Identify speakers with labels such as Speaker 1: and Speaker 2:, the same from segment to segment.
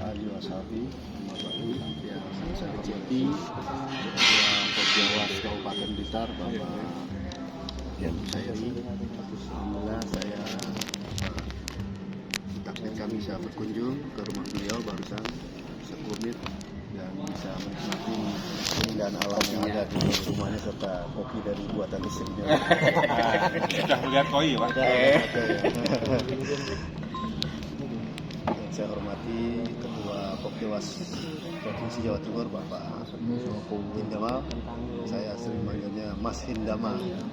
Speaker 1: alihi washabihi yang saya hormati Ketua Popjawas Kabupaten Blitar Bapak Sairi. Alhamdulillah saya ditakdirkan bisa berkunjung ke rumah beliau barusan sekelumit dan bisa menikmati keindahan alam yang ada di rumahnya serta kopi dari buatan istrinya.
Speaker 2: Sudah melihat koi, Pak?
Speaker 1: Saya hormati Ketua Popjawas Provinsi Jawa Timur Bapak Hindamal. Saya sering manggilnya Mas Hindamal yang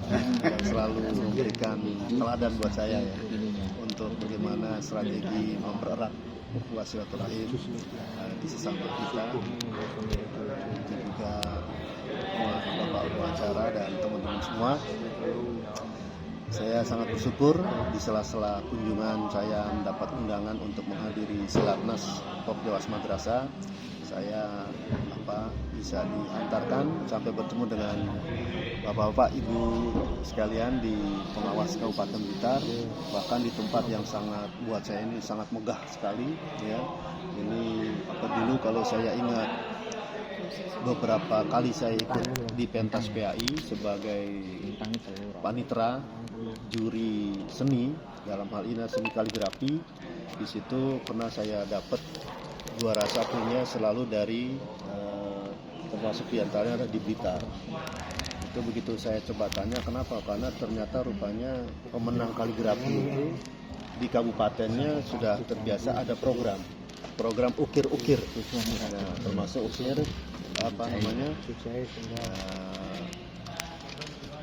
Speaker 1: selalu memberikan teladan buat saya ya, untuk bagaimana strategi mempererat hubungan silaturahim di sesama kita. Dan juga Bapak pengacara dan teman-teman semua. Saya sangat bersyukur di sela-sela kunjungan saya mendapat undangan untuk menghadiri Silatnas Popjawas Madrasah. Saya bisa diantarkan sampai bertemu dengan bapak-bapak, ibu sekalian di pengawas Kabupaten Blitar, bahkan di tempat yang sangat buat saya ini sangat megah sekali ya. Ini dulu kalau saya ingat beberapa kali saya ikut di pentas PAI sebagai panitera juri seni, dalam hal ini seni kaligrafi. Di situ pernah saya dapat juara satunya selalu dari termasuk diantaranya ada di Blitar. Itu begitu saya coba tanya kenapa, karena ternyata rupanya pemenang kaligrafi itu di kabupatennya sudah terbiasa ada program ukir-ukir, nah, termasuk ukir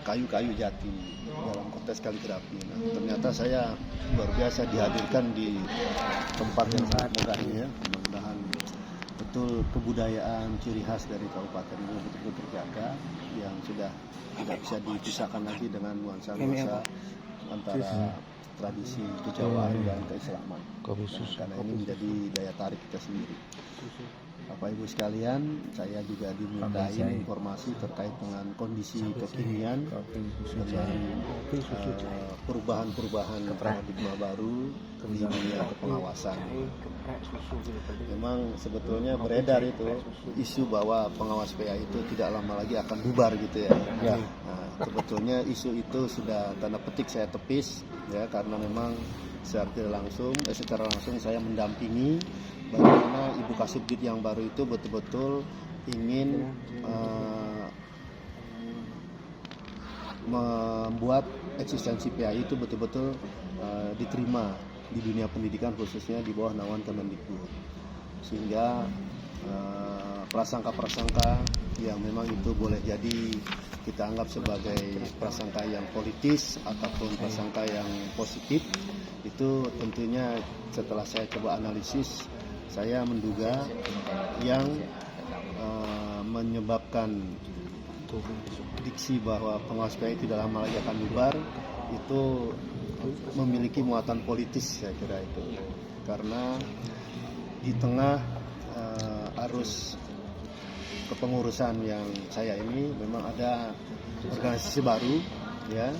Speaker 1: kayu-kayu jati dalam konteks kaligrafi. Nah, ternyata saya luar biasa dihadirkan di tempat yang sangat megah ini ya. Mudah-mudahan betul kebudayaan ciri khas dari kabupaten ini betul-betul terjaga, yang sudah tidak bisa dipisahkan lagi dengan nuansa-nuansa antara tradisi kejawaan dan keislaman. Karena ini menjadi daya tarik kita sendiri. Bapak Ibu sekalian, saya juga dimintain informasi terkait dengan kondisi kekinian dengan perubahan-perubahan paradigma baru di dunia kepengawasan. Memang sebetulnya beredar itu isu bahwa pengawas PA itu tidak lama lagi akan bubar gitu ya. Nah, sebetulnya isu itu sudah tanda petik saya tepis ya, karena memang secara langsung saya mendampingi bagaimana Ibu Kasubdit yang baru itu betul-betul ingin membuat eksistensi PAI itu betul-betul diterima di dunia pendidikan, khususnya di bawah naungan Kemendikbud, sehingga prasangka-prasangka yang memang itu boleh jadi kita anggap sebagai prasangka yang politis ataupun prasangka yang positif, itu tentunya setelah saya coba analisis, saya menduga yang menyebabkan diksi bahwa pengawas PAI tidak lama lagi akan bubar itu memiliki muatan politis, saya kira itu. Karena di tengah arus kepengurusan yang saya ini memang ada organisasi baru ya,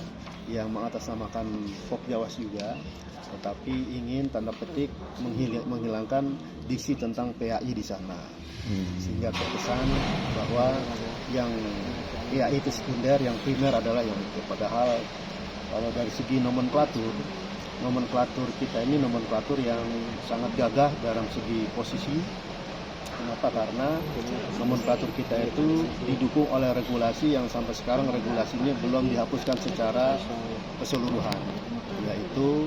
Speaker 1: yang mengatasnamakan Popjawas juga, tetapi ingin tanda petik menghilangkan diksi tentang PAI di sana, sehingga terkesan bahwa yang PAI itu sekunder, yang primer adalah yang itu. Padahal kalau dari segi nomenklatur kita ini nomenklatur yang sangat gagah dalam segi posisi. Kenapa? Karena nomenklatur kita itu didukung oleh regulasi yang sampai sekarang regulasinya belum dihapuskan secara keseluruhan, yaitu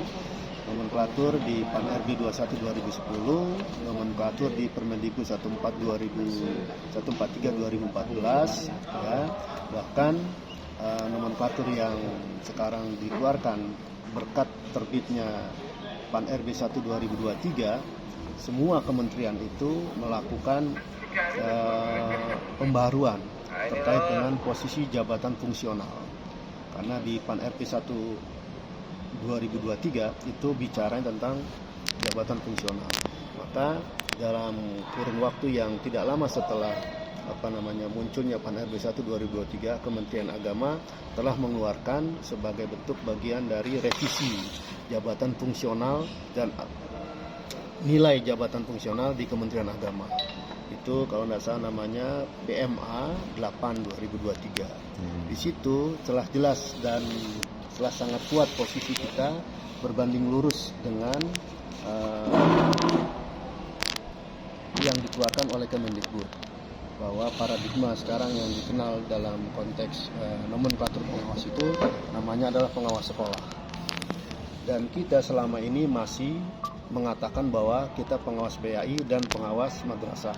Speaker 1: nomenklatur di Pan-RB 21 2010, nomenklatur di Permendikbud 143 2014 ya, bahkan nomenklatur yang sekarang dikeluarkan berkat terbitnya Pan-RB 1 2023, semua kementerian itu melakukan pembaruan terkait dengan posisi jabatan fungsional. Karena di Pan-RB 1 2023 itu bicara tentang jabatan fungsional. Maka dalam kurun waktu yang tidak lama setelah munculnya Pan-RB 1 2023, Kementerian Agama telah mengeluarkan sebagai bentuk bagian dari revisi jabatan fungsional dan nilai jabatan fungsional di Kementerian Agama. Itu kalau tidak salah namanya PMA 8 2023. Di situ telah jelas dan telah sangat kuat posisi kita berbanding lurus dengan yang dikeluarkan oleh Kemendikbud, bahwa paradigma sekarang yang dikenal dalam konteks nomenklatur pengawas itu namanya adalah pengawas sekolah. Dan kita selama ini masih mengatakan bahwa kita pengawas PAI dan pengawas madrasah.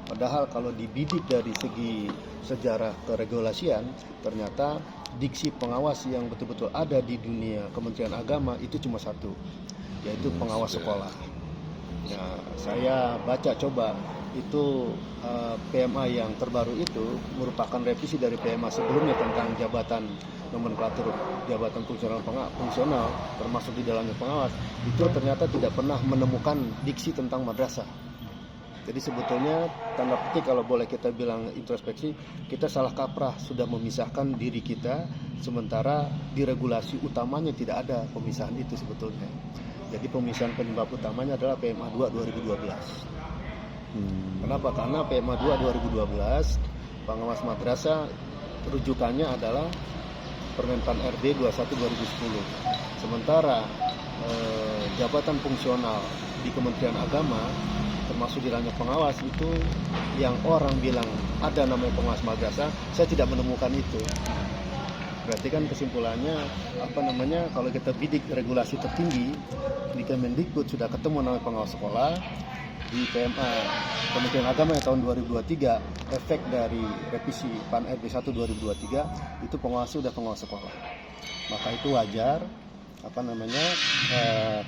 Speaker 1: Padahal kalau dibidik dari segi sejarah keregulasian, ternyata diksi pengawas yang betul-betul ada di dunia Kementerian Agama itu cuma satu, yaitu pengawas sekolah. Nah, saya baca coba itu PMA yang terbaru itu merupakan revisi dari PMA sebelumnya tentang jabatan nomenklatur jabatan fungsional termasuk di dalamnya pengawas. Itu ternyata tidak pernah menemukan diksi tentang madrasah. Jadi sebetulnya tanda petik kalau boleh kita bilang introspeksi, kita salah kaprah sudah memisahkan diri kita, sementara di regulasi utamanya tidak ada pemisahan itu sebetulnya. Jadi pemisahan penyebab utamanya adalah PMA 2 2012. Kenapa? Karena PMA 2 2012 pengawas madrasah rujukannya adalah Permenpan RB 21 2010. Sementara jabatan fungsional di Kementerian Agama termasuk di ranah pengawas itu yang orang bilang ada namanya pengawas madrasah, saya tidak menemukan itu. Berarti kan kesimpulannya kalau kita bidik regulasi tertinggi di Kemendikbud sudah ketemu namanya pengawas sekolah, di PMA Kementerian Agama yang tahun 2023 efek dari revisi PAN RB 1 2023 itu pengawas sudah pengawas sekolah. Maka itu wajar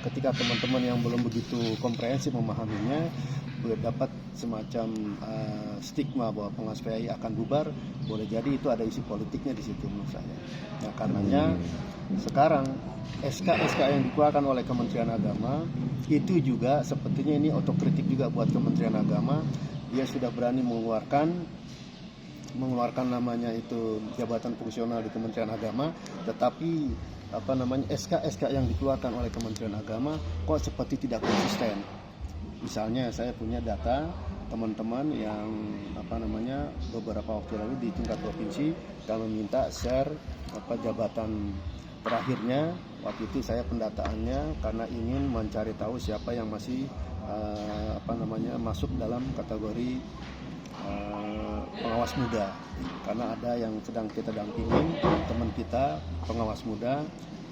Speaker 1: ketika teman-teman yang belum begitu komprehensif memahaminya boleh dapat semacam stigma bahwa pengawas PAI akan bubar, boleh jadi itu ada isi politiknya di situ menurut saya. Nah, karenanya sekarang SK-SK yang dikeluarkan oleh Kementerian Agama itu juga sepertinya ini otokritik juga buat Kementerian Agama. Dia sudah berani mengeluarkan namanya itu jabatan fungsional di Kementerian Agama, tetapi SK-SK yang dikeluarkan oleh Kementerian Agama kok seperti tidak konsisten. Misalnya saya punya data teman-teman yang beberapa waktu lalu di tingkat provinsi kami minta share jabatan terakhirnya. Waktu itu saya pendataannya karena ingin mencari tahu siapa yang masih masuk dalam kategori pengawas muda, karena ada yang sedang kita dampingin teman kita pengawas muda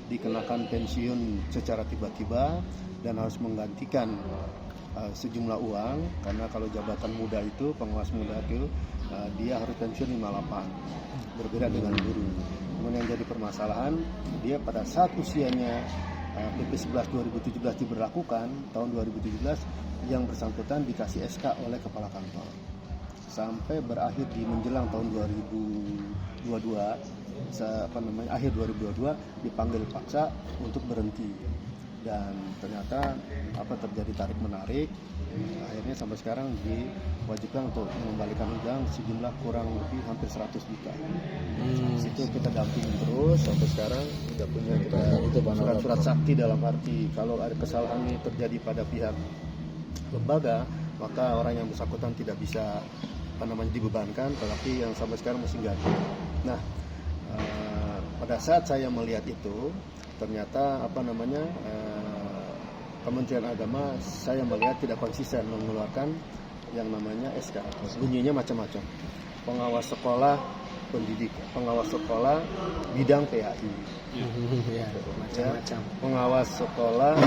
Speaker 1: dikenakan pensiun secara tiba-tiba dan harus menggantikan sejumlah uang, karena kalau jabatan muda itu pengawas muda itu dia harus pensiun 58, berbeda dengan guru. Kemudian yang jadi permasalahan, dia pada saat usianya PP 11 2017 diberlakukan tahun 2017, yang bersangkutan dikasih SK oleh kepala kantor sampai berakhir di menjelang tahun 2022, akhir 2022 dipanggil paksa untuk berhenti, dan ternyata terjadi tarik menarik, akhirnya sampai sekarang diwajibkan untuk mengembalikan uang sejumlah kurang lebih hampir 100 juta. Itu kita dampingin terus sampai sekarang, sudah punya surat-surat sakti, dalam arti kalau ada kesalahan ini terjadi pada pihak lembaga, maka orang yang bersangkutan tidak bisa dibebankan, tetapi yang sampai sekarang masih ganti. Nah, pada saat saya melihat itu, ternyata Kementerian Agama saya melihat tidak konsisten mengeluarkan yang namanya SK. Bunyinya macam-macam. Pengawas sekolah pendidikan, pengawas sekolah bidang PAI, macam-macam. Pengawas sekolah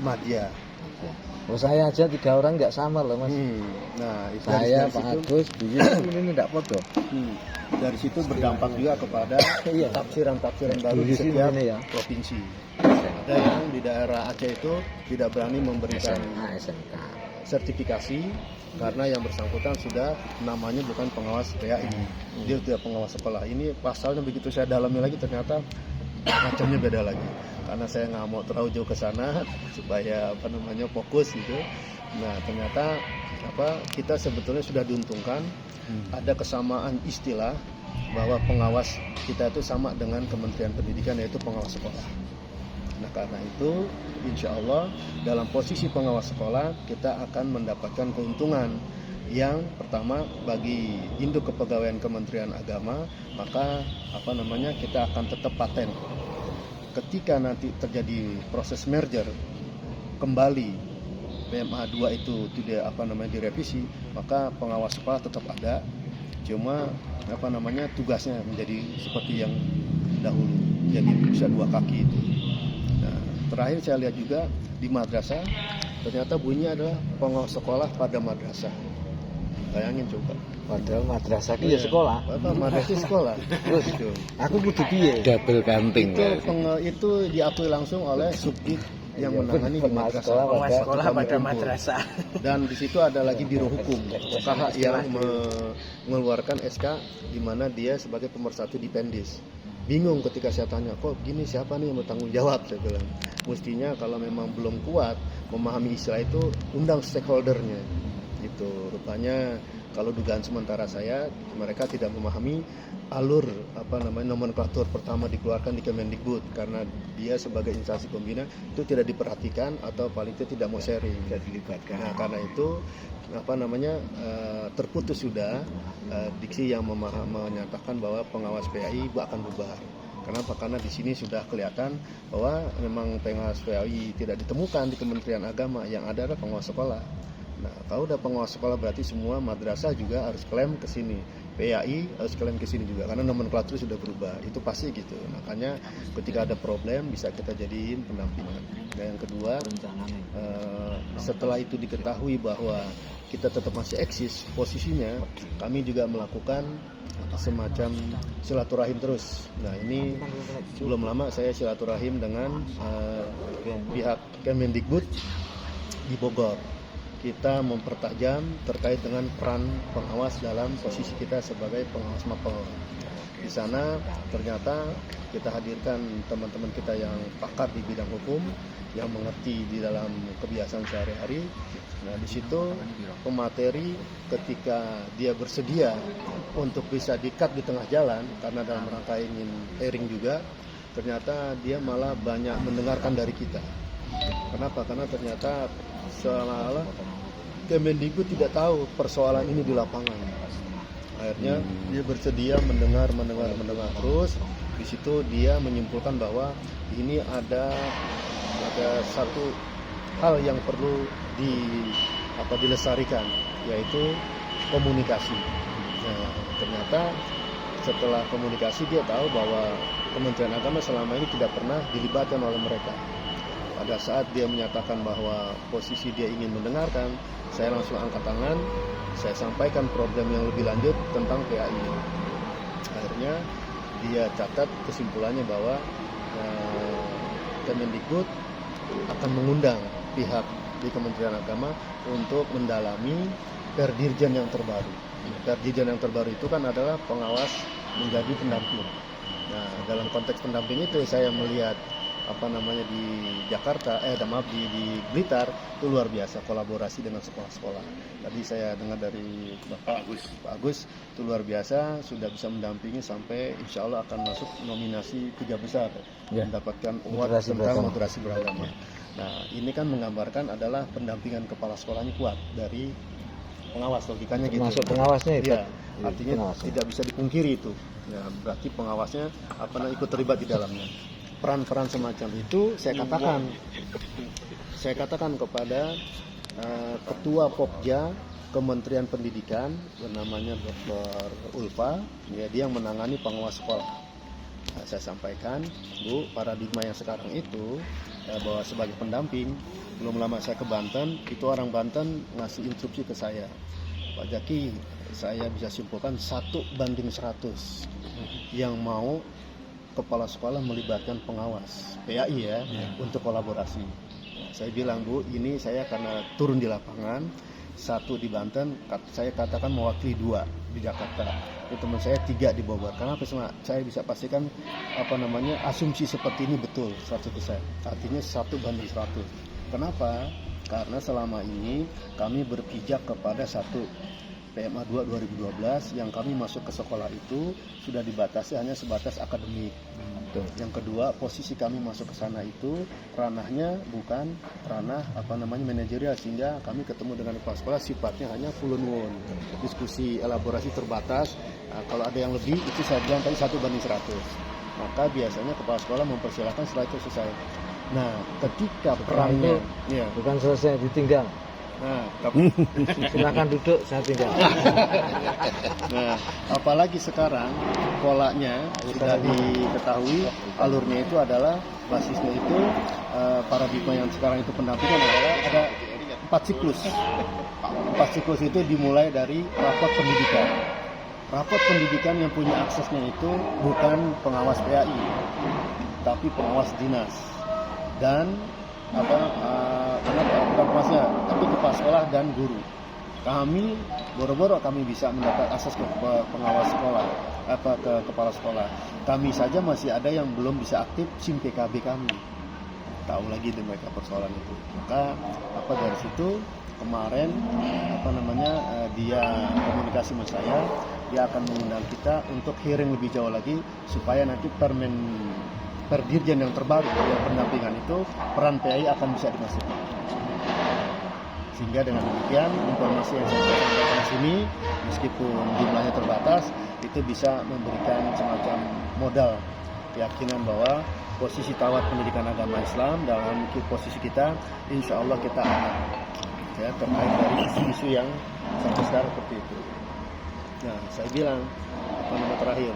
Speaker 1: madya.
Speaker 3: Oh, saya aja 3 orang nggak sama loh mas.
Speaker 1: Nah, itu
Speaker 3: saya Pak Agus, ini tidak foto.
Speaker 1: Dari situ berdampak juga kepada tafsiran-tafsiran baru di setiap provinsi. Ada yang di daerah Aceh itu tidak berani memberikan
Speaker 3: SMK
Speaker 1: sertifikasi karena yang bersangkutan sudah namanya bukan pengawas PAI, dia sudah pengawas sekolah. Ini pasalnya begitu saya dalami lagi ternyata macamnya beda lagi. Karena saya nggak mau terlalu jauh ke sana supaya fokus gitu. Nah, ternyata kita sebetulnya sudah diuntungkan ada kesamaan istilah bahwa pengawas kita itu sama dengan Kementerian Pendidikan, yaitu pengawas sekolah. Nah karena itu insya Allah dalam posisi pengawas sekolah kita akan mendapatkan keuntungan. Yang pertama bagi induk kepegawaian Kementerian Agama, maka kita akan tetap paten. Ketika nanti terjadi proses merger kembali PMA 2 itu tidak direvisi, maka pengawas sekolah tetap ada. Cuma tugasnya menjadi seperti yang dahulu, jadi bisa 2 kaki itu. Nah, terakhir saya lihat juga di madrasah ternyata bunyinya adalah pengawas sekolah pada madrasah. Bayangin coba.
Speaker 3: Padahal madrasah ki ya sekolah.
Speaker 1: Madrasah sekolah. Terus itu.
Speaker 3: Aku kudu piye? Double counting.
Speaker 1: Itu diakui langsung oleh Subdit yang menangani di madrasah.
Speaker 3: Pengawas
Speaker 4: sekolah pada madrasah.
Speaker 1: Dan di situ ada lagi biro hukum KH yang mengeluarkan SK di mana dia sebagai pemersatu di Pendis. Bingung ketika saya tanya, kok gini siapa nih yang bertanggung jawab? Saya bilang, mestinya kalau memang belum kuat memahami istilah itu, undang stakeholdernya. Gitu. Rupanya kalau dugaan sementara saya, mereka tidak memahami alur nomenklatur pertama dikeluarkan di Kemendikbud, karena dia sebagai instansi pembina itu tidak diperhatikan atau paling tidak mau sharing, tidak dilibatkan. Nah, karena itu terputus sudah diksi yang menyatakan bahwa pengawas PAI akan bubar. Kenapa? Karena di sini sudah kelihatan bahwa memang pengawas PAI tidak ditemukan di Kementerian Agama, yang ada adalah pengawas sekolah. Nah, kalau udah pengawas sekolah berarti semua madrasah juga harus klaim ke sini. PAI harus klaim ke sini juga karena nomenklatur sudah berubah. Itu pasti gitu. Makanya ketika ada problem bisa kita jadiin pendampingan. Dan yang kedua, setelah itu diketahui bahwa kita tetap masih eksis posisinya, kami juga melakukan semacam silaturahim terus. Nah, ini belum lama saya silaturahim dengan pihak Kemendikbud di Bogor. Kita mempertajam terkait dengan peran pengawas dalam posisi kita sebagai pengawas mapel. Di sana ternyata kita hadirkan teman-teman kita yang pakar di bidang hukum, yang mengerti di dalam kebiasaan sehari-hari. Nah, di situ pemateri ketika dia bersedia untuk bisa di-cut di tengah jalan karena dalam rangka ingin airing juga, ternyata dia malah banyak mendengarkan dari kita. Kenapa? Karena ternyata seolah-olah Kemendikbud tidak tahu persoalan ini di lapangan. Akhirnya dia bersedia mendengar terus. Di situ dia menyimpulkan bahwa ini ada satu hal yang perlu dilestarikan, yaitu komunikasi. Nah, ternyata setelah komunikasi dia tahu bahwa Kementerian Agama selama ini tidak pernah dilibatkan oleh mereka. Pada saat dia menyatakan bahwa posisi dia ingin mendengarkan, saya langsung angkat tangan, saya sampaikan program yang lebih lanjut tentang PAI. Akhirnya dia catat kesimpulannya bahwa Kemendikbud akan mengundang pihak di Kementerian Agama untuk mendalami Perdirjen yang terbaru. Perdirjen yang terbaru itu kan adalah pengawas menjadi pendamping. Nah, dalam konteks pendamping itu saya melihat di Jakarta, di Blitar itu luar biasa kolaborasi dengan sekolah-sekolah. Tadi saya dengar dari Pak Agus itu luar biasa, sudah bisa mendampingi sampai insya Allah akan masuk nominasi 3 besar, mendapatkan award tentang moderasi beragama. Nah, ini kan menggambarkan adalah pendampingan kepala sekolahnya kuat dari pengawas, logikanya gitu.
Speaker 3: Masuk pengawasnya itu.
Speaker 1: Ya, artinya tidak bisa dipungkiri itu. Ya, berarti pengawasnya ikut terlibat di dalamnya. Peran-peran semacam itu saya katakan kepada Ketua Pokja Kementerian Pendidikan bernamanya Dr. Ulfa, ya, dia yang menangani pengawas sekolah. Nah, saya sampaikan, Bu, paradigma yang sekarang itu bahwa sebagai pendamping, belum lama saya ke Banten, itu orang Banten ngasih instruksi ke saya, Pak Jaki, saya bisa simpulkan 1:100 yang mau kepala sekolah melibatkan pengawas PAI untuk kolaborasi. Nah, saya bilang, Bu, ini saya karena turun di lapangan, 1 di Banten, saya katakan mewakili 2 di Jakarta. Itu teman saya 3 di Bogor. Karena saya bisa pastikan asumsi seperti ini betul 100%. Artinya 1:100. Kenapa? Karena selama ini kami berpijak kepada satu PMA 2 2012 yang kami masuk ke sekolah itu sudah dibatasi hanya sebatas akademik. Yang kedua, posisi kami masuk ke sana itu ranahnya bukan ranah manajerial, sehingga kami ketemu dengan kepala sekolah sifatnya hanya kulunwon, diskusi elaborasi terbatas. Nah, kalau ada yang lebih itu saya bilang tadi 1:100. Maka biasanya kepala sekolah mempersilahkan setelah itu selesai. Nah, ketika perannya ya,
Speaker 3: bukan selesai ditinggal.
Speaker 1: nah, tapi
Speaker 3: Silakan duduk, saya tinggal.
Speaker 1: nah, apalagi sekarang polanya sudah diketahui, alurnya itu adalah basisnya itu paradigma yang sekarang itu pendampingan adalah ada 4 siklus. 4 siklus itu dimulai dari rapot pendidikan. Rapot pendidikan yang punya aksesnya itu bukan pengawas PAI, tapi pengawas dinas dan tapi kepala sekolah dan guru. Kami boro-boro kami bisa mendapat akses ke pengawas sekolah, ke kepala sekolah. Kami saja masih ada yang belum bisa aktif SIM PKB kami. Tahu lagi deh mereka persoalan itu. Maka dari situ kemarin dia komunikasi sama saya, dia akan mengundang kita untuk hearing lebih jauh lagi supaya nanti Perdirjen yang terbaru yang pendampingan itu peran PAI akan bisa dimasukkan. Sehingga dengan demikian informasi yang saya sampaikan di sini meskipun jumlahnya terbatas itu bisa memberikan semacam modal keyakinan bahwa posisi tawar pendidikan agama Islam dalam posisi kita insya Allah kita aman ya, terkait dari isu-isu yang sampai sekarang seperti itu. Nah, saya bilang terakhir,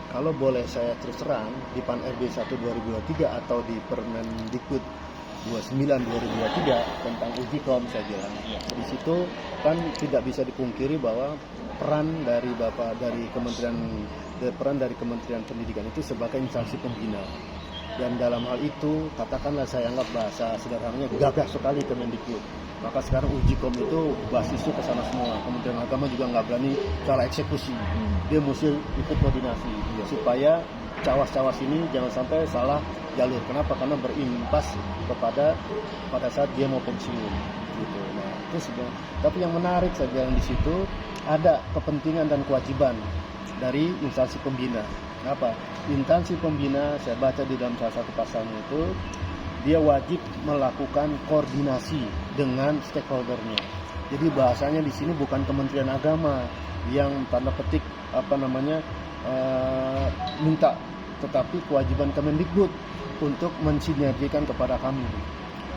Speaker 1: kalau boleh saya terus terang di PAN RB 1 2023 atau di Permendikbud 29 2023 tentang uji kom, saya bilang di situ kan tidak bisa dipungkiri bahwa peran dari Kementerian Pendidikan itu sebagai instansi pembina. Dan dalam hal itu katakanlah saya anggap bahasa sederhananya gagah sekali Kemendikbud. Maka sekarang uji kom itu basisnya ke sana semua. Kementerian Agama juga nggak berani cara eksekusi. Dia mesti ikut koordinasi supaya cawas-cawas ini jangan sampai salah jalur. Kenapa? Karena berimpas pada saat dia mau pensiun. Gitu. Nah, itu sebenarnya. Tapi yang menarik saya bilang di situ ada kepentingan dan kewajiban dari instansi pembina. Apa? Instansi pembina saya baca di dalam salah satu pasalnya itu dia wajib melakukan koordinasi dengan stakeholdernya. Jadi bahasanya di sini bukan Kementerian Agama yang tanda petik minta, tetapi kewajiban Kemendikbud untuk mensinergikan kepada kami.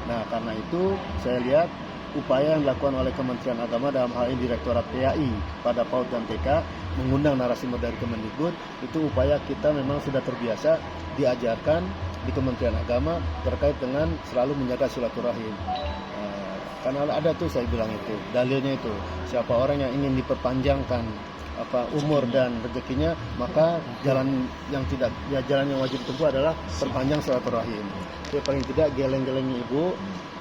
Speaker 1: Nah, karena itu saya lihat upaya yang dilakukan oleh Kementerian Agama dalam hal ini Direktorat PAI pada PAUD dan TK mengundang narasumber dari Kemendikbud, itu upaya kita memang sudah terbiasa diajarkan di Kementerian Agama terkait dengan selalu menjaga silaturahim. Karena ada tuh saya bilang itu dalilnya itu siapa orang yang ingin diperpanjangkan umur dan rezekinya, maka jalan yang wajib tempuh adalah perpanjang silaturahim. Jadi paling tidak geleng-gelengnya ibu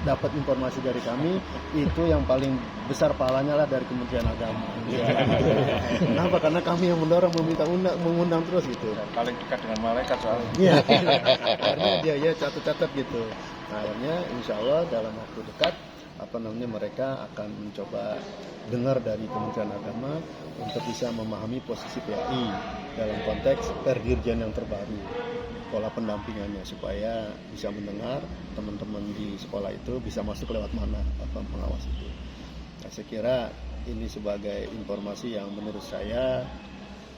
Speaker 1: dapat informasi dari kami itu yang paling besar pahalanya lah dari Kementerian Agama. Kenapa? Karena kami yang mendorong mengundang terus gitu.
Speaker 2: Dan paling dekat dengan malaikat soalnya.
Speaker 1: Iya. Karena dia catat-catat gitu. Nah, akhirnya insya Allah dalam waktu dekat mereka akan mencoba dengar dari Kementerian Agama untuk bisa memahami posisi PAI dalam konteks Perdirjen yang terbaru, pola pendampingannya supaya bisa mendengar teman-teman di sekolah itu bisa masuk lewat mana pengawas itu. Nah, saya kira ini sebagai informasi yang menurut saya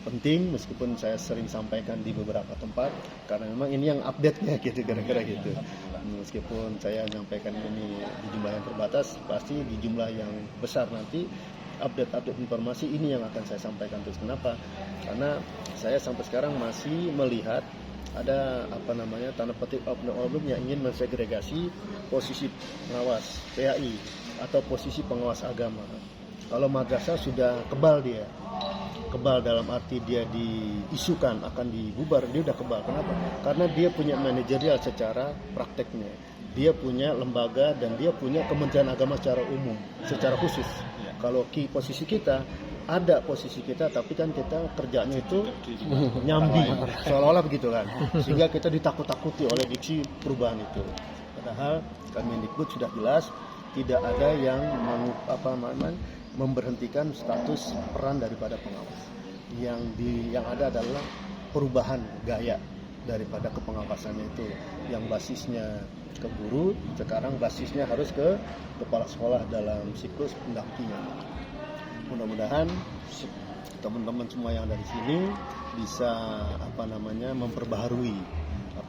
Speaker 1: penting meskipun saya sering sampaikan di beberapa tempat karena memang ini yang update-nya gitu kira-kira gitu. Meskipun saya menyampaikan ini di jumlah yang terbatas, pasti di jumlah yang besar nanti update informasi ini yang akan saya sampaikan terus. Kenapa? Karena saya sampai sekarang masih melihat ada tanda petik oknum yang ingin mensegregasi posisi pengawas PAI atau posisi pengawas agama. Kalau madrasah sudah kebal dalam arti dia diisukan akan dibubar, dia udah kebal. Kenapa? Karena dia punya manajerial secara prakteknya, dia punya lembaga dan dia punya Kementerian Agama secara umum, secara khusus. Kalau posisi kita ada posisi kita, tapi kan kita kerjanya itu nyambi, seolah-olah begitu kan, sehingga kita ditakut-takuti oleh diksi perubahan itu. Padahal Kemendikbud sudah jelas tidak ada yang memberhentikan status peran daripada pengawas. Yang ada adalah perubahan gaya daripada kepengawasannya itu, yang basisnya ke guru, sekarang basisnya harus ke kepala sekolah dalam siklus pendampingan. Mudah-mudahan teman-teman semua yang ada di sini bisa memperbaharui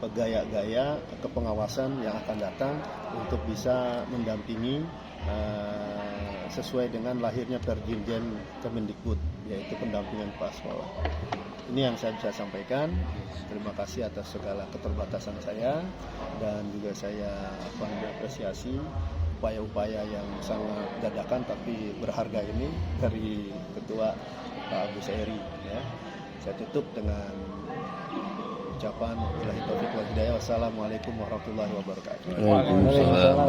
Speaker 1: gaya-gaya kepengawasan yang akan datang untuk bisa mendampingi sesuai dengan lahirnya Perdirjen Kemendikbud, yaitu pendampingan kepala sekolah. Ini yang saya bisa sampaikan. Terima kasih atas segala keterbatasan saya, dan juga saya apresiasi upaya-upaya yang sangat dadakan tapi berharga ini dari Ketua Pak Agus Eri. Ya. Saya tutup dengan ucapan wabillahi taufiq wal hidayah. Wassalamualaikum warahmatullahi wabarakatuh.
Speaker 3: Waalaikumsalam.